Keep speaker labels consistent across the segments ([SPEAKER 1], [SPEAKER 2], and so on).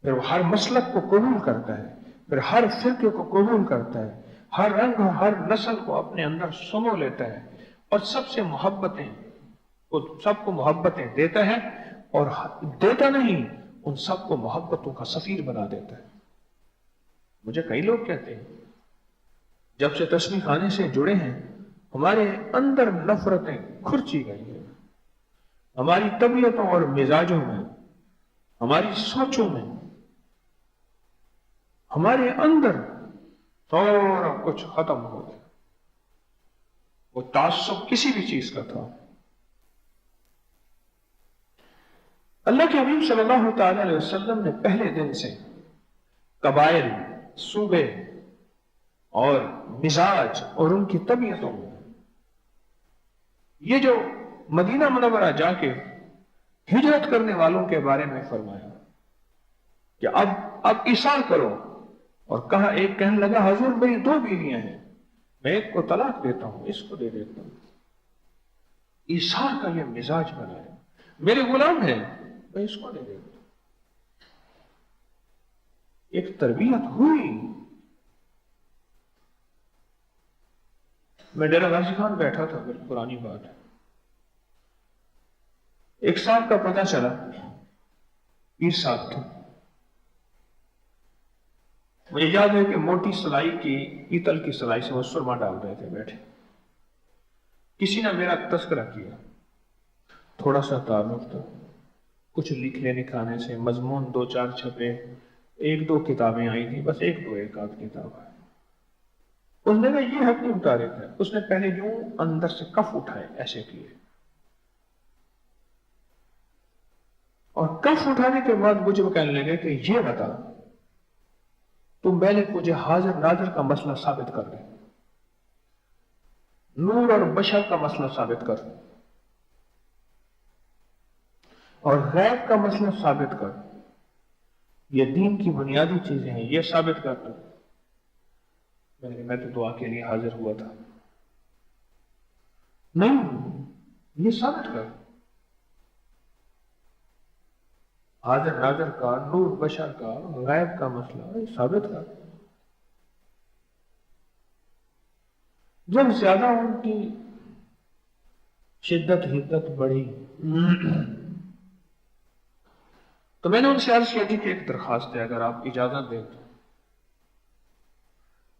[SPEAKER 1] پھر وہ ہر مسلک کو قبول کرتا ہے، پھر ہر فرقے کو قبول کرتا ہے، ہر رنگ اور ہر نسل کو اپنے اندر سمو لیتا ہے، اور سب سے محبتیں، وہ سب کو محبتیں دیتا ہے، اور دیتا نہیں، ان سب کو محبتوں کا سفیر بنا دیتا ہے۔ مجھے کئی لوگ کہتے ہیں جب سے تسبیح خانے سے جڑے ہیں ہمارے اندر نفرتیں کھرچی گئی ہیں، ہماری طبیعتوں اور مزاجوں میں، ہماری سوچوں میں، ہمارے اندر سارا کچھ ختم ہو گیا۔ وہ تعصب کسی بھی چیز کا تھا۔ اللہ کے حبیب صلی اللہ تعالی علیہ وسلم نے پہلے دن سے قبائل، صوبے اور مزاج اور ان کی طبیعتوں میں، یہ جو مدینہ منورہ جا کے ہجرت کرنے والوں کے بارے میں فرمایا کہ اب ایثار کرو، اور کہا، ایک کہنے لگا حضور میری 2 بیویاں ہیں، میں ایک کو طلاق دیتا ہوں، اس کو دے دیتا ہوں۔ ایثار کا یہ مزاج بنایا، میرے غلام ہیں میں اس کو دے دیتا ہوں۔ ایک تربیت ہوئی۔ میں ڈیرہ غازی خان بیٹھا تھا، پھر پرانی بات ہے، ایک صاحب کا پتہ چلا، پیر صاحب تھے، مجھے یاد ہے کہ موٹی سلائی کی، پیتل کی سلائی سے وہ سرما ڈال رہے تھے بیٹھے، کسی نے میرا تذکرہ کیا، تھوڑا سا تعارف تھا، کچھ لکھنے لکھانے سے، مضمون 2-4 چھپے، 1-2 کتابیں آئی تھی، بس 1 آدھ کتاب ہے۔ اس نے کہا یہ حق نہیں اتارے تھے، اس نے پہلے یوں اندر سے کف اٹھائے، ایسے کیے، اور کف اٹھانے کے بعد مجھے وہ کہنے لگے کہ یہ بتا تم پہلے مجھے حاضر ناظر کا مسئلہ ثابت کر دے، نور اور بشر کا مسئلہ ثابت کر، اور غیب کا مسئلہ ثابت کر، یہ دین کی بنیادی چیزیں ہیں، یہ ثابت کر دو۔ میں تو دعا کے لیے حاضر ہوا تھا۔ نہیں، یہ ثابت کر، حاضر ناظر کا، نور بشر کا، غیب کا مسئلہ یہ ثابت کر۔ جب زیادہ ان کی شدت حدت بڑھی تو میں نے ان سے عرض کیا کہ ایک درخواست ہے، اگر آپ اجازت دیں تو۔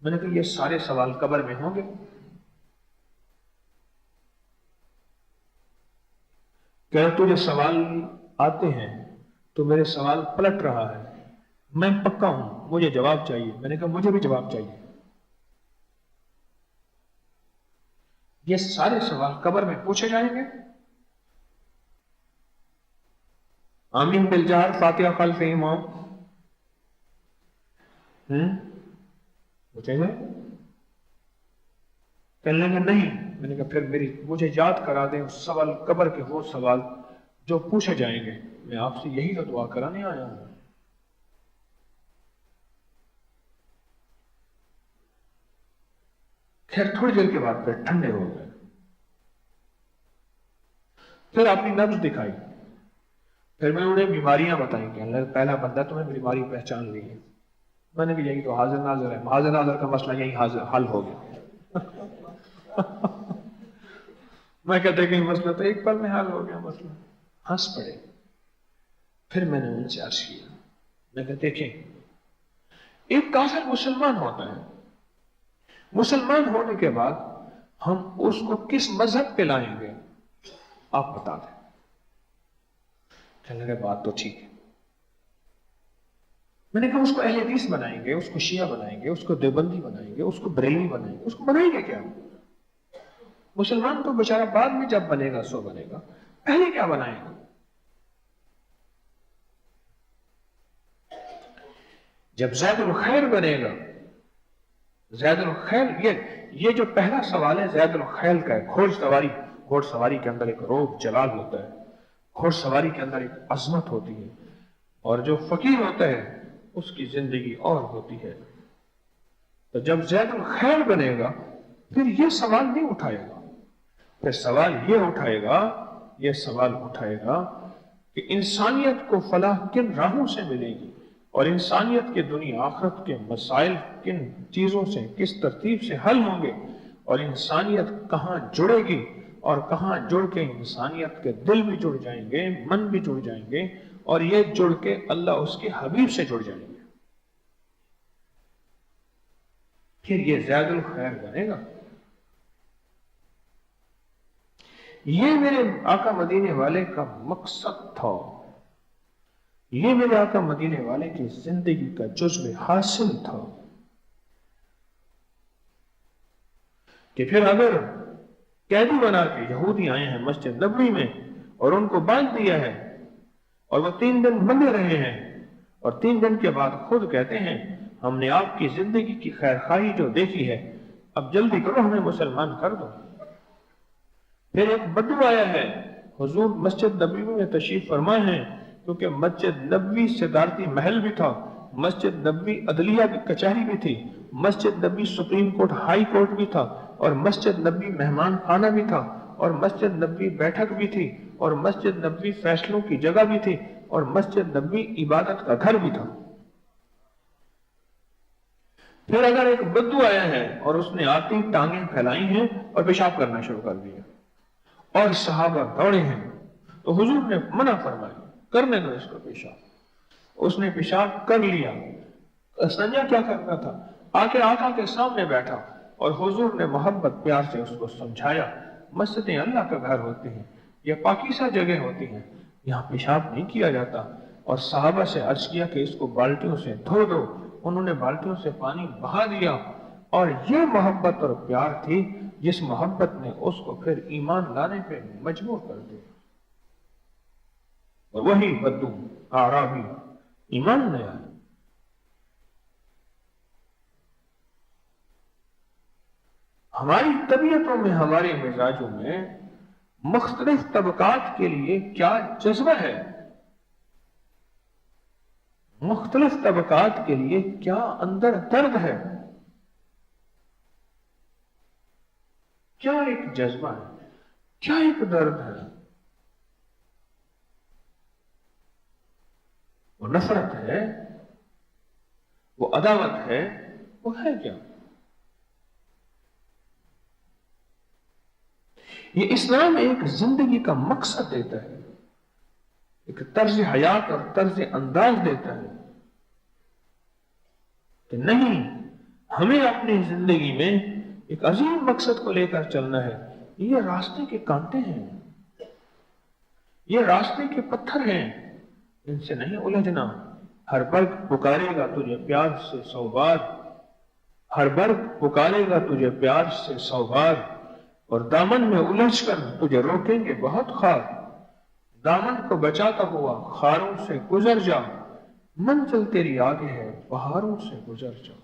[SPEAKER 1] میں نے کہا یہ سارے سوال قبر میں ہوں گے؟ کہ تجھے سوال آتے ہیں تو میرے سوال پلٹ رہا ہے، میں پکا ہوں، مجھے جواب چاہیے۔ میں نے کہا مجھے بھی جواب چاہیے۔ یہ سارے سوال قبر میں پوچھے جائیں گے؟ آمین بالجہر، فاتحہ خلف امام، پوچھے گئے؟ کہنے لگے نہیں۔ میں نے کہا پھر مجھے یاد کرا دیں اس سوال قبر کے، وہ سوال جو پوچھے جائیں گے۔ میں آپ سے یہی تو دعا کرانے آیا ہوں۔ خیر تھوڑی دیر کے بعد پھر ٹھنڈے ہو گئے، پھر اپنی نبض دکھائی، پھر میں انہیں بیماریاں بتائیں کہ پہلا بندہ تمہیں بیماری پہچان لی ہے۔ میں نے کہا یہی تو حاضر ناظر ہے، حاضر ناظر کا مسئلہ یہی حل ہو گیا۔ میں کہتے کہ مسئلہ تو ایک پل میں حل ہو گیا مسئلہ۔ ہنس پڑے۔ پھر میں نے ان سے عرض کیا، میں کہا دیکھیں، ایک کافر مسلمان ہوتا ہے، مسلمان ہونے کے بعد ہم اس کو کس مذہب پہ لائیں گے آپ بتا دیں۔ کہنے لگے بات تو ٹھیک ہے۔ میں نے کہا اس کو اہل حدیث بنائیں گے، اس کو شیعہ بنائیں گے، اس کو دیوبندی بنائیں گے، اس کو بریلوی بنائیں گے، اس کو بنائیں گے کیا؟ مسلمان تو بیچارہ بعد میں جب بنے گا سو بنے گا، پہلے کیا بنائیں گے؟ جب زید الخیر بنے گا، زید الخیر، یہ جو پہلا سوال ہے زید الخیل کا ہے۔ گھوڑ سواری کے اندر ایک روب جلال ہوتا ہے، گھوڑ سواری کے اندر ایک عظمت ہوتی ہے، اور جو فقیر ہوتا ہے اس کی زندگی اور ہوتی ہے۔ تو جب زید الخیر بنے گا پھر یہ سوال نہیں اٹھائے گا، پھر سوال یہ اٹھائے گا کہ انسانیت کو فلاح کن راہوں سے ملے گی، اور انسانیت کے دنیا آخرت کے مسائل کن چیزوں سے کس ترتیب سے حل ہوں گے اور انسانیت کہاں جڑے گی اور کہاں جڑ کے انسانیت کے دل بھی جڑ جائیں گے، من بھی جڑ جائیں گے، اور یہ جڑ کے اللہ اس کے حبیب سے جڑ جائیں گے، پھر یہ زیادہ الخیر بنے گا۔ یہ میرے آقا مدینے والے کا مقصد تھا، یہ میرے آقا مدینے والے کی زندگی کا جزو حاصل تھا کہ پھر اگر قیدی بنا کے یہودی آئے ہیں مسجد نبوی میں اور ان کو باندھ دیا ہے اور وہ 3 دن بندے رہے ہیں اور 3 دن کے بعد خود کہتے ہیں ہم نے آپ کی زندگی کی خیر خواہی جو دیکھی ہے، اب جلدی کرو ہمیں مسلمان کر دو۔ پھر ایک بدو آیا ہے، حضور مسجد نبوی میں تشریف فرما ہے، کیونکہ مسجد نبوی صدارتی محل بھی تھا، مسجد نبوی عدلیہ کی کچہری بھی تھی، Masjid Nabawi supreme court high court بھی تھا، اور مسجد نبوی مہمان خانہ بھی تھا، اور مسجد نبوی بیٹھک بھی تھی، اور مسجد نبوی فیصلوں کی جگہ بھی تھی، اور مسجد نبوی عبادت کا گھر بھی تھا۔ پھر اگر ایک بدو آیا ہے اور اس نے آتی ٹانگیں پھیلائی ہیں اور پیشاب کرنا شروع کر دیا اور صحابہ دوڑے ہیں تو حضور نے منع فرمایا کرنے دو اس کو پیشاب۔ اس نے پیشاب کر لیا۔ سنجا کیا کرتا تھا؟ آکے آقا کے سامنے بیٹھا اور حضور نے محبت پیار سے اس کو سمجھایا مسجدیں اللہ کا گھر ہوتی ہیں، یہ پاکیزہ جگہ ہوتی ہیں، یہاں پیشاب نہیں کیا جاتا۔ اور صحابہ سے عرض کیا کہ اس کو بالٹیوں سے دھو دو، انہوں نے بالٹیوں سے پانی بہا دیا، اور یہ محبت اور پیار تھی جس محبت نے اس کو پھر ایمان لانے پہ مجبور کر دیا۔ اور وہی بدو اعرابی ایمان لے آیا۔ ہماری طبیعتوں میں، ہمارے مزاجوں میں مختلف طبقات کے لیے کیا جذبہ ہے، مختلف طبقات کے لیے کیا اندر درد ہے، کیا ایک جذبہ ہے، کیا ایک درد ہے۔ وہ نفرت ہے، وہ عداوت ہے، وہ ہے کیا؟ یہ اسلام ایک زندگی کا مقصد دیتا ہے، ایک طرز حیات اور طرز انداز دیتا ہے کہ نہیں، ہمیں اپنی زندگی میں ایک عظیم مقصد کو لے کر چلنا ہے۔ یہ راستے کے کانٹے ہیں، یہ راستے کے پتھر ہیں، ان سے نہیں الجھنا۔ ہر برگ پکارے گا تجھے پیار سے 100 بار، ہر برگ پکارے گا تجھے پیار سے 100 بار، اور دامن میں الجھ کر تجھے روکیں گے بہت خار۔ دامن کو بچاتا ہوا خاروں سے گزر جا، منزل تیری آگے ہے پہاڑوں سے گزر جا۔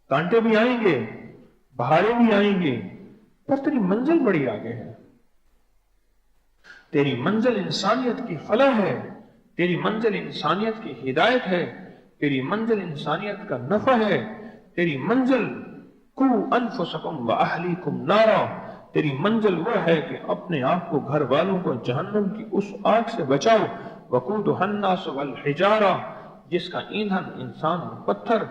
[SPEAKER 1] کانٹے بھی آئیں گے، بہاریں بھی آئیں گے، پر تیری منزل بڑی آگے ہے۔ تیری منزل انسانیت کی فلاح ہے، تیری منزل انسانیت کی ہدایت ہے، تیری منزل انسانیت کا نفع ہے، تیری منزل قو انفسکم و اہلیکم نارا، تیری منزل وہ ہے کہ اپنے آپ کو، گھر والوں کو جہنم کی اس آگ سے بچاؤ۔ وقودھا الناس والحجارہ، جس کا ایندھن انسان اور پتھر۔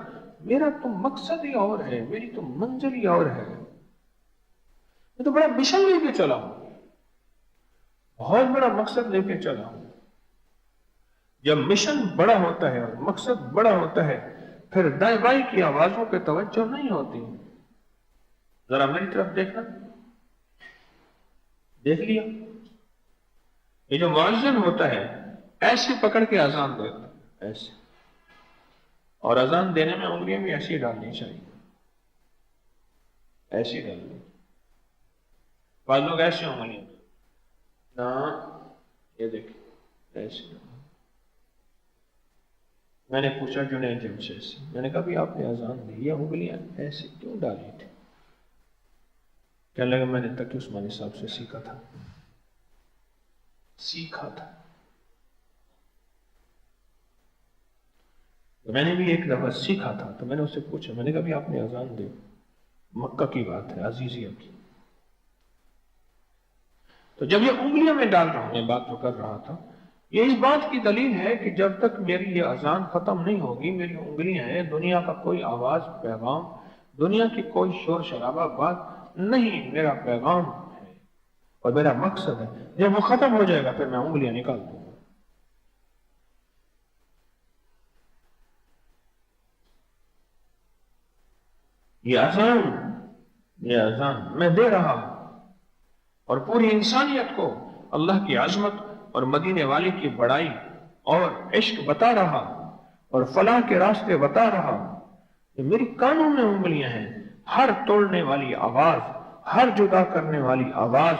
[SPEAKER 1] میرا تو مقصد ہی اور ہے، میری تو منزل ہی اور ہے۔ میں تو بڑا مشن لے کے چلا ہوں، بہت بڑا مقصد لے کے چلا ہوں۔ جب مشن بڑا ہوتا ہے اور مقصد بڑا ہوتا ہے، پھر دائیں بائیں کی آوازوں پہ توجہ نہیں ہوتی۔ ذرا میری طرف دیکھنا، دیکھ لیا؟ یہ جو مؤذن ہوتا ہے ایسے پکڑ کے اذان دیتا ہے، ایسے، اور اذان دینے میں انگلیاں بھی ایسی ڈالنی چاہیے، ایسی ڈالنی۔ بعض لوگ ایسے انگلیاں نہ، یہ دیکھیں ایسے۔ میں نے پوچھا جنید جمشید سے، میں نے کہا بھی آپ نے اذان دی، یہ انگلیاں ایسے کیوں ڈالی تھی؟ کہنے لگا میں نے تقی عثمانی صاحب سے سیکھا تھا، سیکھا تھا۔ تو میں نے بھی ایک دفعہ سیکھا تھا، تو میں نے اس سے پوچھا، میں نے کہا بھی آپ نے اذان دی، مکہ کی بات ہے، عزیزیہ کی۔ تو جب یہ انگلیاں میں ڈال رہا ہوں، میں بات جو کر رہا تھا، یہ اس بات کی دلیل ہے کہ جب تک میری یہ اذان ختم نہیں ہوگی، میری انگلیاں ہیں، دنیا کا کوئی آواز پیغام، دنیا کی کوئی شور شرابہ بات نہیں، میرا پیغام ہے اور میرا مقصد ہے، جب وہ ختم ہو جائے گا پھر میں انگلیاں نکال دوں گا۔ یہ اذان میں دے رہا ہوں اور پوری انسانیت کو اللہ کی عظمت اور مدینے والے کی بڑائی اور عشق بتا رہا اور فلاح کے راستے بتا رہا کہ میری کانوں میں انگلیاں ہیں، ہر توڑنے والی آواز، ہر جدا کرنے والی آواز،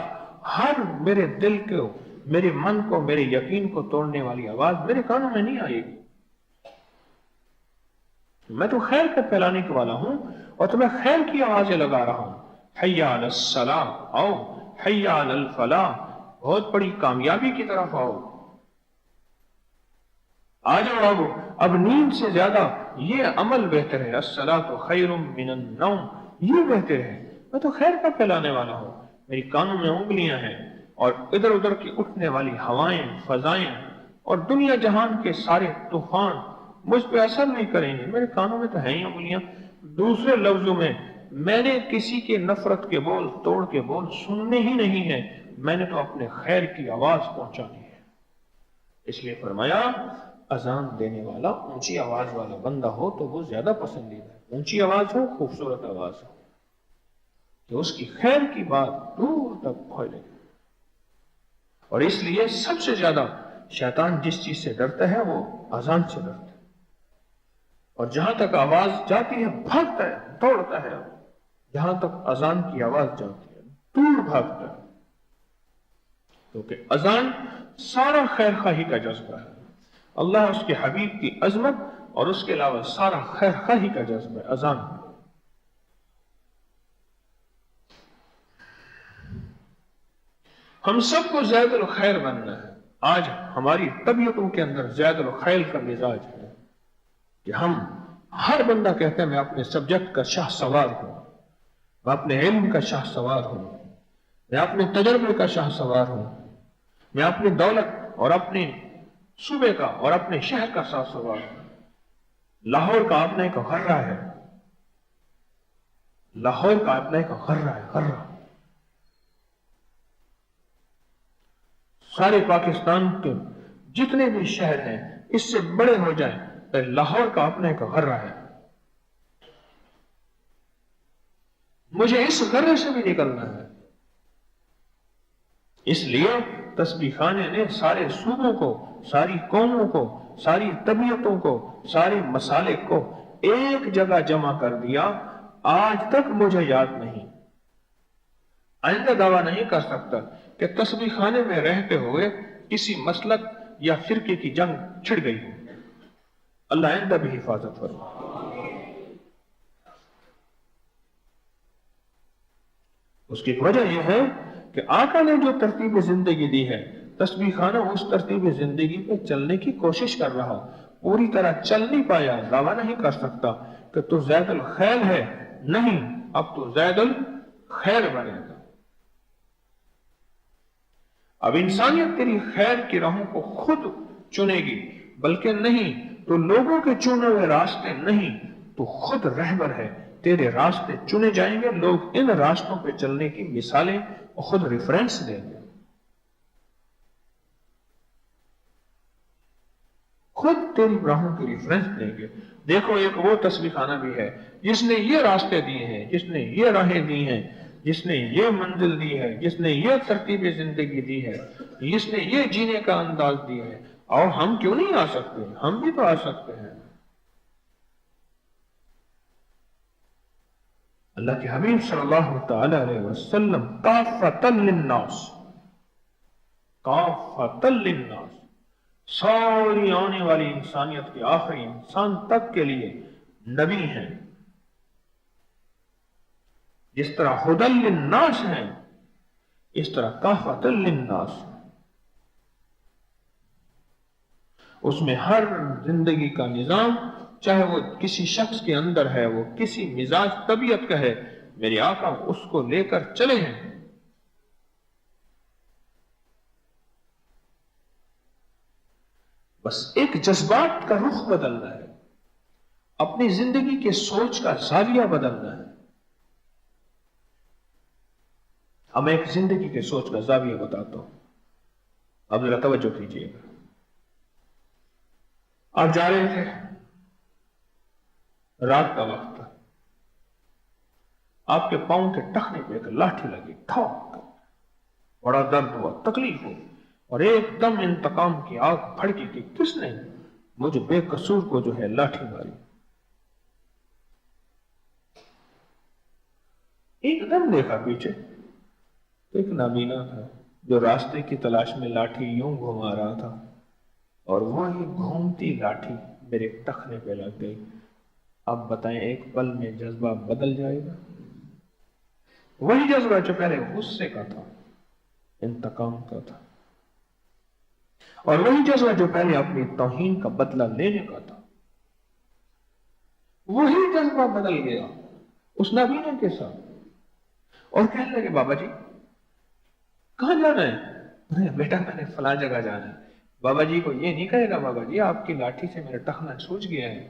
[SPEAKER 1] ہر میرے دل کو، میرے من کو، میرے یقین کو توڑنے والی آواز میرے کانوں میں نہیں آئے گی۔ میں تو خیر کا پھیلانے کے والا ہوں اور تمہیں خیر کی آوازیں لگا رہا ہوں، حی علی الصلاۃ آؤ، حی علی الفلاح، بہت بڑی کامیابی کی طرف آؤ، آ جاؤ۔ اب نیند سے زیادہ یہ عمل بہتر ہے، الصلاۃ خیر من النوم، یہ بہتر ہے۔ میں تو خیر کا پھیلانے والا ہوں، میری کانوں میں انگلیاں ہیں اور ادھر ادھر کی اٹھنے والی ہوائیں، فضائیں اور دنیا جہان کے سارے طوفان مجھ پہ اثر نہیں کریں گے، میرے کانوں میں تو ہیں ہی انگلیاں۔ دوسرے لفظوں میں میں نے کسی کے نفرت کے بول، توڑ کے بول سننے ہی نہیں ہیں، میں نے تو اپنے خیر کی آواز پہنچانی ہے۔ اس لیے فرمایا اذان دینے والا اونچی آواز والا بندہ ہو تو وہ زیادہ پسندیدہ ہے، اونچی آواز ہو، خوبصورت آواز ہو، کہ اس کی خیر کی بات دور تک پھیلے۔ اور اس لیے سب سے زیادہ شیطان جس چیز سے ڈرتا ہے وہ اذان سے ڈرتا ہے، اور جہاں تک آواز جاتی ہے بھاگتا ہے، دوڑتا ہے، جہاں تک اذان کی آواز جاتی ہے دور بھاگتا ہے، کیونکہ اذان سارا خیر خواہی کا جذبہ ہے، اللہ اس کے حبیب کی عظمت اور اس کے علاوہ سارا خیر خواہی کا جذبہ ہے اذان۔ ہم سب کو زید الخیر بننا ہے۔ آج ہماری طبیعتوں کے اندر زید الخیر کا مزاج ہے کہ ہم، ہر بندہ کہتا ہے میں اپنے سبجیکٹ کا شاہ سوار ہوں، میں اپنے علم کا شاہ سوار ہوں، میں اپنے تجربے کا شاہ سوار ہوں، میں اپنی دولت اور اپنے صوبے کا اور اپنے شہر کا شاہ سوار ہوں۔ لاہور کا اپنا ایک غرہ ہے، لاہور کا اپنا ایک غرہ ہے، غرہ۔ سارے پاکستان کے جتنے بھی شہر ہیں اس سے بڑے ہو جائیں، لاہور کا اپنا ایک غرہ ہے۔ مجھے اس غرے سے بھی نکلنا ہے، اس لیے تسبیح خانے نے سارے صوبوں کو، ساری قوموں کو، ساری طبیعتوں کو، سارے مسالک کو ایک جگہ جمع کر دیا۔ آج تک مجھے یاد نہیں، آئندہ دعویٰ نہیں کر سکتا کہ تسبیح خانے میں رہتے ہوئے کسی مسلک یا فرقے کی جنگ چھڑ گئی ہو۔ اللہ آئندہ بھی حفاظت فرمائے۔ اس کی وجہ یہ ہے کہ آقا نے جو ترتیب زندگی دی ہے، تسبیح خانہ اس ترتیب زندگی پہ چلنے کی کوشش کر رہا، پوری طرح چل نہیں پایا، دعویٰ نہیں کر سکتا کہ تو زید الخیر ہے، نہیں، اب تو زید الخیر بنے گا۔ اب انسانیت تیری خیر کی راہوں کو خود چنے گی، بلکہ نہیں تو لوگوں کے چنے ہوئے راستے نہیں، تو خود رہبر ہے، تیرے راستے چنے جائیں گے، لوگ ان راستوں پہ چلنے کی مثالیں اور خود ریفرنس دیں گے، خود تیری راہوں کی ریفرنس دیں گے۔ دیکھو ایک وہ تسبیح خانہ بھی ہے جس نے یہ راستے دیے ہیں، جس نے یہ راہیں دی ہیں، جس نے یہ منزل دی ہے، جس نے یہ ترتیب زندگی دی ہے، جس نے یہ جینے کا انداز دیا ہے، اور ہم کیوں نہیں آ سکتے؟ ہم بھی تو آ سکتے ہیں۔ اللہ کے حبیب صلی اللہ تعالی علیہ وسلم کافۃ للناس، کافۃ للناس، ساری آنے والی انسانیت کے آخری انسان تک کے لیے نبی ہیں۔ جس طرح ہدی للناس ہیں، اس طرح کافۃ للناس، اس میں ہر زندگی کا نظام، چاہے وہ کسی شخص کے اندر ہے، وہ کسی مزاج طبیعت کا ہے، میرے آقا اس کو لے کر چلے ہیں۔ بس ایک جذبات کا رخ بدلنا ہے، اپنی زندگی کے سوچ کا زاویہ بدلنا ہے. اب میں ایک زندگی کے سوچ کا زاویہ بتاتا ہوں، اب ذرا توجہ کیجیے گا. آپ جا رہے تھے، رات کا وقت تھا، آپ کے پاؤں کے ٹخنے پہ ایک لاٹھی لگی، ٹھوک، بڑا درد ہوا، تکلیف ہو، اور ایک دم انتقام کی آگ پھڑکی کہ کس نے مجھے بے قصور کو جو ہے لاٹھی ماری. ایک دم دیکھا پیچھے، ایک نابینا تھا جو راستے کی تلاش میں لاٹھی یوں گھما رہا تھا، اور وہی گھومتی لاٹھی میرے ٹخنے پہ لگ گئی. اب بتائیں ایک پل میں جذبہ بدل جائے گا؟ وہی جذبہ جو پہلے غصے کا تھا، انتقام کا تھا، اور وہی جذبہ جو پہلے اپنی توہین کا بدلہ لینے کا تھا، وہی جذبہ بدل گیا اس نابینا کے ساتھ. اور کہنے لگے بابا جی کہاں جانا ہے؟ بیٹا میں نے فلاں جگہ جانا ہے. بابا جی کو یہ نہیں کہے گا بابا جی آپ کی لاٹھی سے میرا ٹخنا سوج گیا ہے.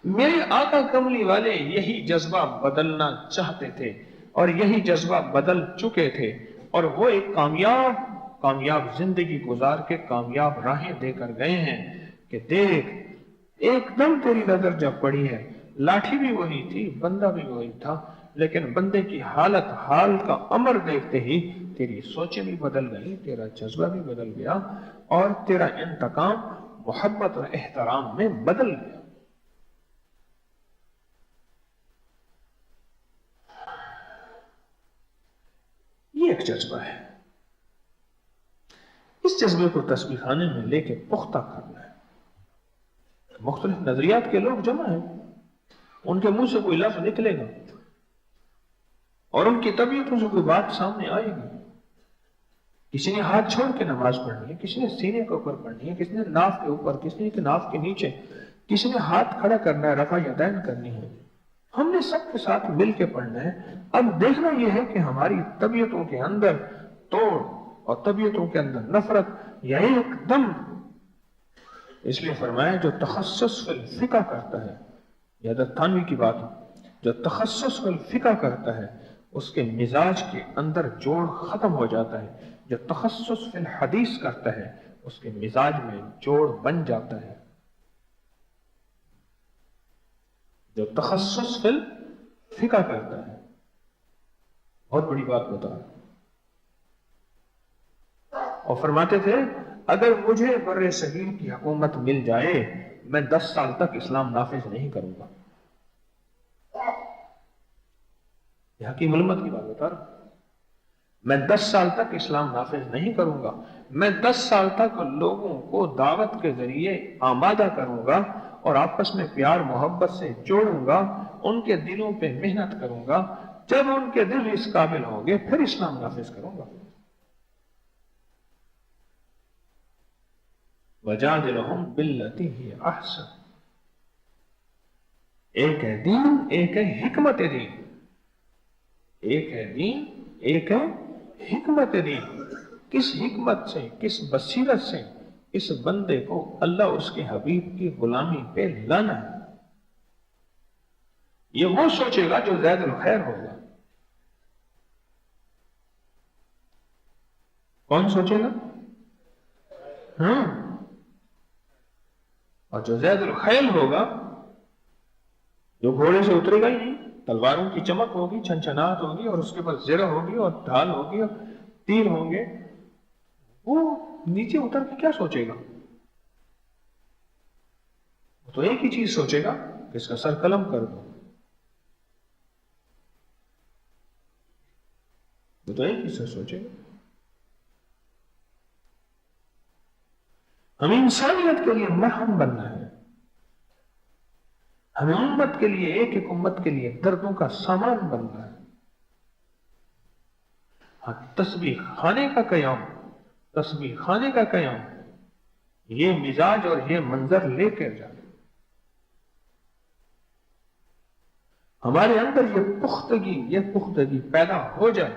[SPEAKER 1] میرے آقا کملی والے یہی جذبہ بدلنا چاہتے تھے اور یہی جذبہ بدل چکے تھے، اور وہ ایک کامیاب زندگی گزار کے کامیاب راہیں دے کر گئے ہیں کہ دیکھ ایک دم تیری نظر جب پڑی ہے، لاٹھی بھی وہی تھی، بندہ بھی وہی تھا، لیکن بندے کی حال کا امر دیکھتے ہی تیری سوچیں بھی بدل گئی، تیرا جذبہ بھی بدل گیا، اور تیرا انتقام محبت اور احترام میں بدل گیا. یہ ایک جذبہ ہے. اس جذبے کو تسبیح خانے میں لے کے پختہ کرنا ہے. مختلف نظریات کے لوگ جمع ہیں، ان کے منہ سے کوئی لفظ نکلے گا اور ان کی طبیعتوں سے کوئی بات سامنے آئے گی. کسی نے ہاتھ چھوڑ کے نماز پڑھنی ہے، کسی نے سینے کے اوپر پڑھنی ہے، کسی نے ناف کے اوپر، کسی نے ناف کے نیچے، کسی نے ہاتھ کھڑا کرنا ہے، رفع یدین کرنی ہے. ہم نے سب کے ساتھ مل کے پڑھنا ہے. اب دیکھنا یہ ہے کہ ہماری طبیعتوں کے اندر توڑ اور طبیعتوں کے اندر نفرت یا ایک دم، اس لیے فرمایا جو تخصص فی الفقہ کرتا ہے، یہ حضرت تھانوی کی بات ہے، جو تخصص فی الفقہ کرتا ہے اس کے مزاج کے اندر جوڑ ختم ہو جاتا ہے، جو تخصص فی الحدیث کرتا ہے اس کے مزاج میں جوڑ بن جاتا ہے. جو تخصص فی الفقہ کرتا ہے، بہت بڑی بات بتا رہا. اور فرماتے تھے اگر مجھے بر صغیر کی حکومت مل جائے میں 10 سال تک اسلام نافذ نہیں کروں گا. یہ حکیم علمت کی بات بتا رہا. میں 10 سال تک اسلام نافذ نہیں کروں گا، میں 10 سال تک لوگوں کو دعوت کے ذریعے آمادہ کروں گا اور آپس میں پیار محبت سے جوڑوں گا، ان کے دلوں پہ محنت کروں گا. جب ان کے دل اس قابل ہوں گے پھر اسلام نافذ کروں گا. وَجَادِلُهُمْ بِالَّتِي هِيَ أَحْسَنُ. ایک ہے دین، ایک ہے حکمت دین. ایک ہے دین، ایک ہے حکمت دین. کس حکمت سے، کس بصیرت سے اس بندے کو اللہ اس کے حبیب کی غلامی پہ لانا ہے. یہ وہ سوچے گا جو زید الخیر ہوگا. کون سوچے گا؟ اور جو زید الخیل ہوگا، جو گھوڑے سے اترے گا ہی نہیں، تلواروں کی چمک ہوگی، چھنچنات ہوگی، اور اس کے پاس زرہ ہوگی اور ڈھال ہوگی اور تیر ہوں گے، وہ نیچے اتر کے کیا سوچے گا؟ وہ تو ایک ہی چیز سوچے گا کہ اس کا سر قلم کر دو. وہ تو ایک ہی سے سوچے گا. ہمیں انسانیت کے لیے مرہم بننا ہے. ہمیں امت کے لیے، ایک ایک امت کے لیے دردوں کا سامان بننا ہے. تسبیح خانے کا قیام، تسبیح خانے کا قیام یہ مزاج اور یہ منظر لے کر جائے. ہمارے اندر یہ پختگی پیدا ہو جائے.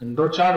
[SPEAKER 1] 2-4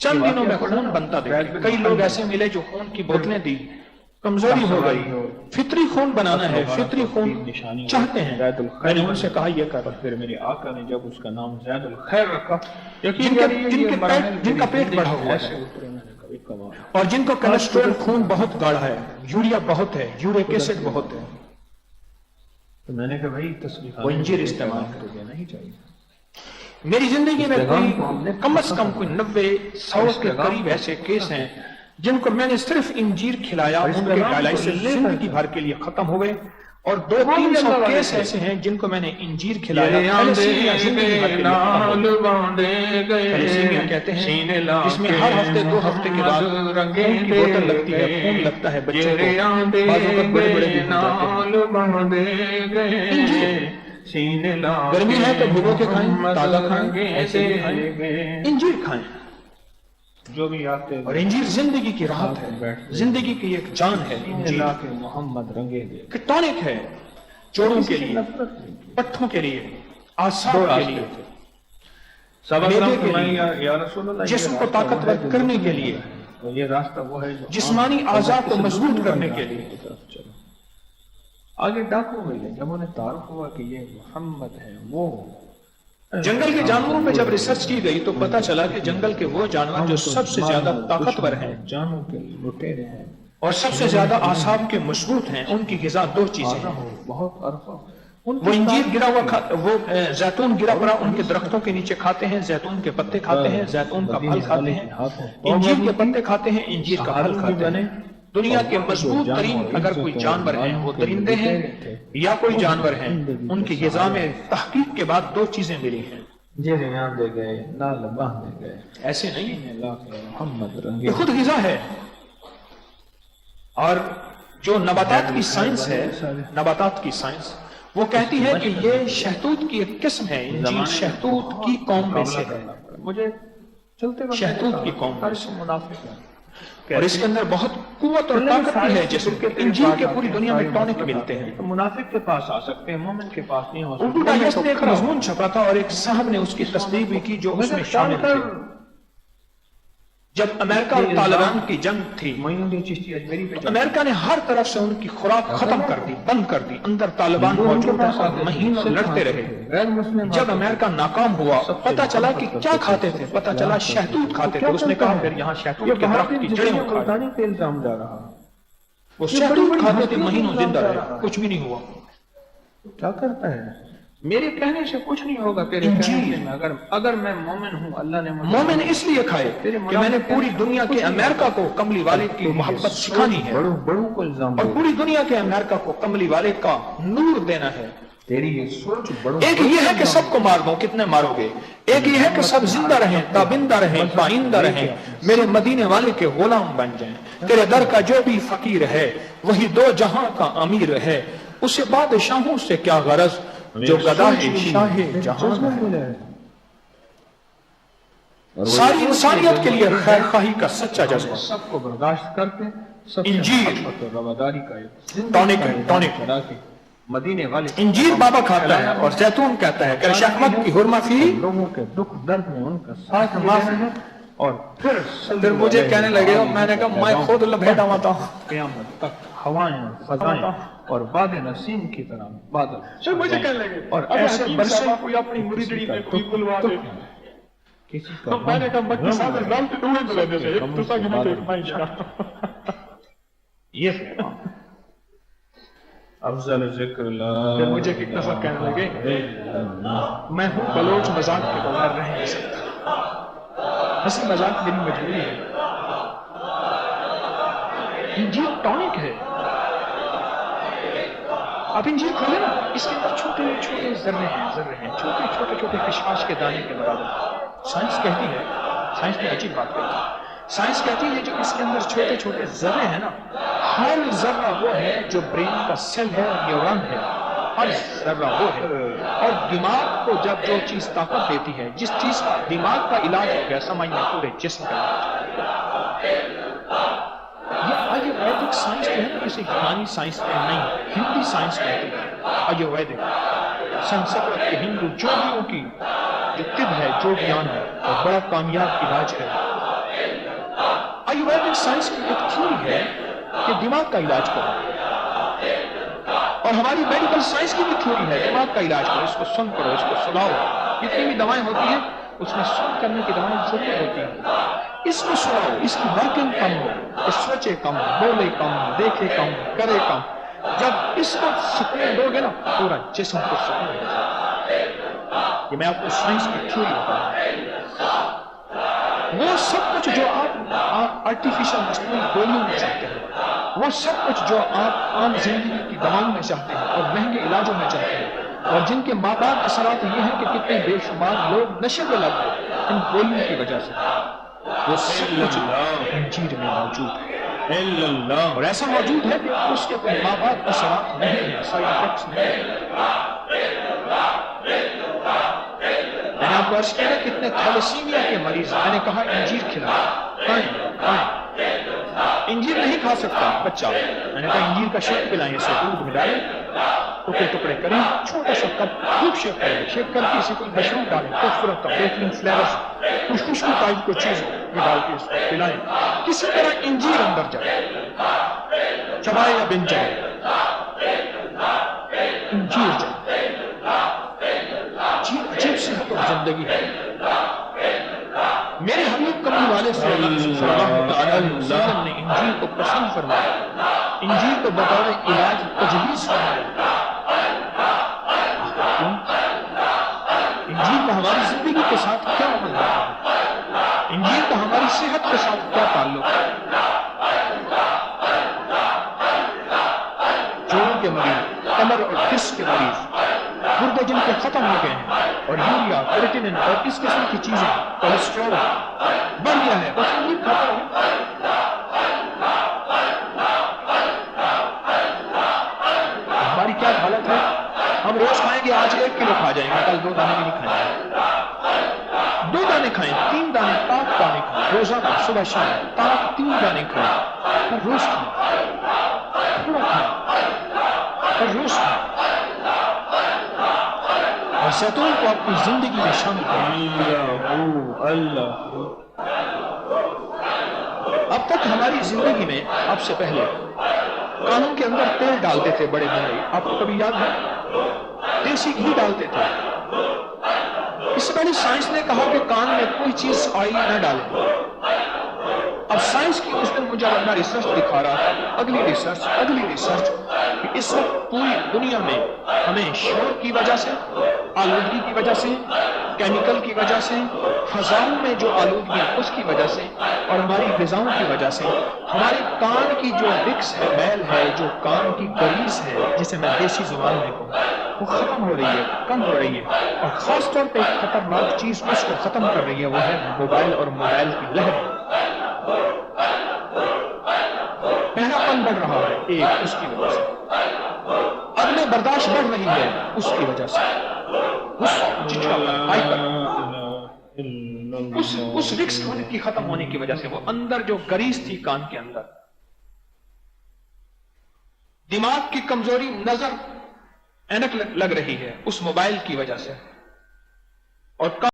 [SPEAKER 2] چند دنوں میں خون بنتا دیکھا. کئی لوگ ایسے ملے جو خون کی بوتلیں دی, کمزوری ہو گئی, فطری خون بنانا ہے, فطری خون چاہتے ہیں. میں نے ان سے کہا یہ کر.
[SPEAKER 1] پھر میرے آقا نے جب اس کا نام زید الخیر رکھا,
[SPEAKER 2] جن کا پیٹ بڑھا ہوا ہے اور جن کو کولیسٹرول خون بہت گاڑھا ہے, یوریا بہت ہے, یورک ایسڈ بہت ہے,
[SPEAKER 1] تو میں نے کہا بھائی تصویر
[SPEAKER 2] وہ انجیر استعمال
[SPEAKER 1] تو یہ نہیں چاہیے.
[SPEAKER 2] میری زندگی میں کوئی کم از کم کوئی 90-100 کے قریب ایسے کیس ہیں جن کو میں نے صرف انجیر کھلایا, ان کے ڈائلائسس زندگی بھر کے لیے ختم ہو گئے, اور 200-300 کیس ایسے ہیں جن کو میں نے انجیر کھلایا, تھیلیسیمیا زندگی بھر کے لیے ختم ہو گئے. تھیلیسیمیا کہتے ہیں جس میں ہر ہفتے 2 ہفتے کے بعد خون کی بوتل لگتی ہے, خون لگتا ہے بچوں کو, بعض اوقات بڑے بڑے بھی ہو جاتے ہیں. گرمی ہے تو بھگو کے کھائیں, تازہ کھائیں, ایسے بھی کھائیں, انجیر کھائیں
[SPEAKER 1] جو بھی آتے
[SPEAKER 2] اور انجیر زندگی کی راحت ہے, زندگی کی ایک جان ہے. انجیر
[SPEAKER 1] کے محمد رنگے دے
[SPEAKER 2] ٹونک ہے, جوڑوں کے لیے, پٹھوں کے لیے, اعصاب کے لیے, معدے کے لیے, جسم کو طاقتور کرنے کے لیے,
[SPEAKER 1] یہ راستہ وہ ہے
[SPEAKER 2] جسمانی اعضاء کو مضبوط کرنے کے لیے.
[SPEAKER 1] آگے ڈاکو ملے, جب انہیں تعارف ہوا کہ یہ محمد ہے, وہ
[SPEAKER 2] جنگل کے جانوروں پہ جب ریسرچ کی گئی تو پتہ چلا کہ جنگل کے وہ جانور جو سب سے زیادہ طاقتور ہیں,
[SPEAKER 1] جانوں کے لٹیرے ہیں
[SPEAKER 2] اور سب سے زیادہ اعصاب کے مضبوط ہیں, ان کی غذا 2 چیزیں ہیں.
[SPEAKER 1] بہت عرفہ,
[SPEAKER 2] وہ انجیر گرا ہوا, وہ زیتون گرا پڑا ان کے درختوں کے نیچے کھاتے ہیں, زیتون کے پتے کھاتے ہیں, زیتون کا پھل کھاتے ہیں, انجیر کے پتے کھاتے ہیں, انجیر کا پھل کھاتے ہیں. دنیا کے مضبوط ترین اگر کوئی جانور ہیں وہ درندے ہیں یا کوئی جانور ہیں, ان کی غذا میں تحقیق کے بعد 2 چیزیں ملی ہیں.
[SPEAKER 1] جیریان دے گئے, نال باندھ گئے,
[SPEAKER 2] ایسے نہیں ہیں,
[SPEAKER 1] محمد رنگے
[SPEAKER 2] یہ خود غذا ہے. اور جو نباتات کی سائنس ہے, نباتات کی سائنس وہ کہتی ہے کہ یہ شہتوت کی ایک قسم ہے, انجیر شہتوت کی قوم میں سے ہے.
[SPEAKER 1] مجھے چلتے
[SPEAKER 2] شہتوت کی قوم میں سے منافق ہے, اور اس کے اندر بہت قوت اور طاقت بھی ہے, جس انجیر کے پوری دنیا میں ٹونک ملتے ہیں.
[SPEAKER 1] منافق کے پاس آ سکتے ہیں, مومن کے پاس نہیں ہو
[SPEAKER 2] اردو ڈائجسٹ نے ایک مضمون چھپا تھا اور ایک صاحب نے اس کی تصدیق بھی کی جو اس میں شامل تھے. جب امریکہ اور طالبان کی جنگ تھی, امریکہ نے ہر طرف سے ان کی خوراک ختم کر دی, بند کر دی. اندر طالبان موجود ہے, مہینوں لڑتے رہے. جب امریکہ ناکام ہوا, پتہ چلا کہ کیا کھاتے تھے, پتہ چلا شہتوت کھاتے تھے. اس نے کہا پھر یہاں شہتوت کے درخت کی جڑیں اکھاڑ. وہ شہتوت کھاتے تھے, مہینوں زندہ رہے, کچھ بھی نہیں ہوا.
[SPEAKER 1] کیا کرتا ہے, میرے کہنے سے کچھ نہیں ہوگا تیرے کہنے میں. اگر میں مومن ہوں, اللہ نے
[SPEAKER 2] مومن اس لیے کھائے کہ میں نے پوری دنیا کے امریکہ کو کملی والے کی محبت سکھانی ہے,
[SPEAKER 1] بڑوں کو الزام,
[SPEAKER 2] اور پوری دنیا کے امریکہ کو کملی والے کا نور دینا ہے.
[SPEAKER 1] تیری یہ سوچ بڑوں.
[SPEAKER 2] ایک یہ ہے کہ سب کو مار دو, کتنے مارو گے. ایک یہ ہے کہ سب زندہ رہیں, تابندہ رہیں, پائندہ رہیں, میرے مدینے والے کے غلام بن جائیں. تیرے در کا جو بھی فقیر ہے وہی 2 جہاں کا امیر ہے. اسے بادشاہوں سے کیا غرض جو گدا ہے شاہ جہاں ہے. ساری انسانیت کے لیے خیر خواہی کا سچا جذبہ,
[SPEAKER 1] سب کو برداشت کرتے,
[SPEAKER 2] انجیر
[SPEAKER 1] رواداری کا ایک
[SPEAKER 2] ٹونک ہے, ٹونک.
[SPEAKER 1] مدینے والے
[SPEAKER 2] انجیر بابا کھاتا ہے اور زیتون کہتا ہے کہ شہمت کی حرمہ فی,
[SPEAKER 1] لوگوں کے دکھ درد میں ان کا ساتھ دینا ہے. اور
[SPEAKER 2] پھر مجھے کہنے لگے, میں نے کہا میں خود لبھیٹا ہوا تھا.
[SPEAKER 1] قیامت تک ہوائیں, فضائیں اور باد نسیم کی طرح بادل.
[SPEAKER 2] پھر مجھے کہنے لگے
[SPEAKER 1] اور
[SPEAKER 2] ایسے برسے کوئی اپنی مریدڑی میں کوئی بلوا دے.
[SPEAKER 1] کسی کا
[SPEAKER 2] میں نے کہا مکی صاحب نام تو ڈوئے تو لینے سے ایک تو ساکھ میں دیکھ پائیں شاہ.
[SPEAKER 1] یہ افضل ذکر اللہ.
[SPEAKER 2] پھر مجھے ایک دفعہ کہنے لگے میں ہوں بلوچ, مذاق کے بغیر رہ نہیں سکتا. ہنسی مذاق میری مجبوری ہے. انجیر ٹونک ہے. آپ انجیر کھولے نا, اس کے اندر چھوٹے چھوٹے ذرے ہیں, چھوٹے چھوٹے خشخاش کے دانے کے برابر. سائنس کہتی ہے, سائنس نے عجیب بات کہی, سائنس کہتی ہے جو اس کے اندر چھوٹے چھوٹے ذرے ہیں نا, ہر ذرہ وہ ہے جو برین کا سیل ہے, نیورون ہے, ہر ذرہ وہ ہے. اور دماغ کو جب جو چیز طاقت دیتی ہے, جس چیز کا دماغ کا علاج ہو گیا, سمجھنے پورے جسم کا علاج. یہ آیورویدک سائنس جو ہے نا, کسی یونانی سائنس میں نہیں, ہندی سائنس کہتی ہے آیورویدک. سنسکرت کے ہندو جوگیوں کی جو طب ہے, جو گیان ہے, اور بڑا کامیاب علاج ہے. آیورویدک سائنس کی ایک تھیوری ہے کہ دماغ کا علاج کرو، اور ہماری میڈیکل سائنس کی بھی تھیوری ہے دماغ کا علاج کرو، اس کو سن کرو، اس کو سناؤ. جتنی بھی دوائیں ہوتی ہیں اس میں سن کرنے کی دوائیں ضرور ہوتی ہیں. اس کو سناؤ، اس کی ورکنگ کم ہو، اس سوچے کم، بولے کم، دیکھے کم، کرے کم. جب اس کو سکون دو گے نا پورا جسم کو سکون ہو جائے. یہ میں آپ کو سائنس کی تھیوری بتاؤں. وہ سب کچھ جو آپ آرٹیفیشل مصنوعی گولیوں میں چاہتے ہیں، وہ سب کچھ جو آپ عام زندگی کی دواؤں میں چاہتے ہیں اور مہنگے علاجوں میں چاہتے ہیں، اور جن کے مابعد اثرات یہ ہیں کہ کتنے بے شمار لوگ نشے میں لگ گئے ان گولیوں کی وجہ سے، وہ سب کچھ انجیر میں موجود ہے. اور ایسا موجود ہے کہ اس کے کوئی مابعد اثرات نہیں ہیں، سائیڈ افیکٹس نہیں ہیں. میں نے آپ کو عرض کیا نا کتنے تھیلیسیمیا کے مریض، میں نے کہا انجیر کھلائیں، کھائیں. انجیر نہیں کھا سکتا بچہ، میں نے کہا انجیر کا شیک پلائیں، اسے دودھ میں ڈالیں، ٹکڑے ٹکڑے کریں، چھوٹا سا کپ خوب شیک کریں، شیک کر کے اسے کوئی مشروب ڈالیں، خوبصورت کا بہترین فلیورس، کچھ خوشبو ٹائپ کو چیز یہ ڈال کے اس کو پلائیں. کسی طرح انجیر اندر جائے، چبائے یا بن جائے، انجیر جائے. عجیب صحت اور زندگی ہے. میرے حبیب کملی والے صلی اللہ علیہ وسلم نے انجیر کو پسند فرمایا، انجیر کو بطور علاج تجویز فرمایا. انجیر کا ہماری زندگی کے ساتھ کیا تعلق ہے؟ انجیر کا ہماری صحت کے ساتھ کیا تعلق ہے؟ جوڑوں کے مریض، کمر اور ڈسک کے مریض، گردے جن کے ختم ہو گئے ہیں، اور یوریا، کریٹینن اور اس قسم کی چیزیں، کولیسٹرول بڑھ گیا ہے، بس انجیر کھاتے ہیں. ہماری کیا حالت ہے؟ ہم روز کھائیں گے، آج 1 کلو کھا جائیں گے، کل 2 دانے بھی نہیں کھائیں گے. 2 دانے کھائیں، 3 دانے، تاک دانے کھائیں، روزانہ صبح شام تاک 3 دانے کھائیں، ہر روز کھائیں، تھوڑا کھائیں، ہر روز کھائیں. اور زیتون کو اپنی زندگی میں شامل کریں. اب تک ہماری زندگی میں اب سے پہلے کانوں کے اندر تیل ڈالتے تھے بڑے بڑے، آپ کو کبھی یاد ہے؟ دیسی گھی ڈالتے تھے. اس سے پہلے سائنس نے کہا کہ کان میں کوئی چیز آئل نہ ڈالیں. اب سائنس کی اس دن مجھے اپنا ریسرچ دکھا رہا تھا، اگلی ریسرچ کہ اس وقت پوری دنیا میں ہمیں شور کی وجہ سے، آلودگی کی وجہ سے، کیمیکل کی وجہ سے، فضاؤں میں جو آلودگی ہے اس کی وجہ سے، اور ہماری غذاؤں کی وجہ سے ہمارے کان کی جو رکس ہے، میل ہے، جو کان کی گریز ہے، جسے میں دیسی زبان میں کہوں، وہ ختم ہو رہی ہے، کم ہو رہی ہے. اور خاص طور پہ ایک خطرناک چیز اس کو ختم کر رہی ہے، وہ ہے موبائل اور موبائل کی لہر. بہراپن بڑھ رہا ہے ایک اس کی وجہ سے، عدم برداشت بڑھ رہی ہے اس کی وجہ سے، اس رکس کی ختم ہونے کی وجہ سے، وہ اندر جو گریز تھی کان کے اندر، دماغ کی کمزوری، نظر اینک لگ رہی ہے اس موبائل کی وجہ سے، اور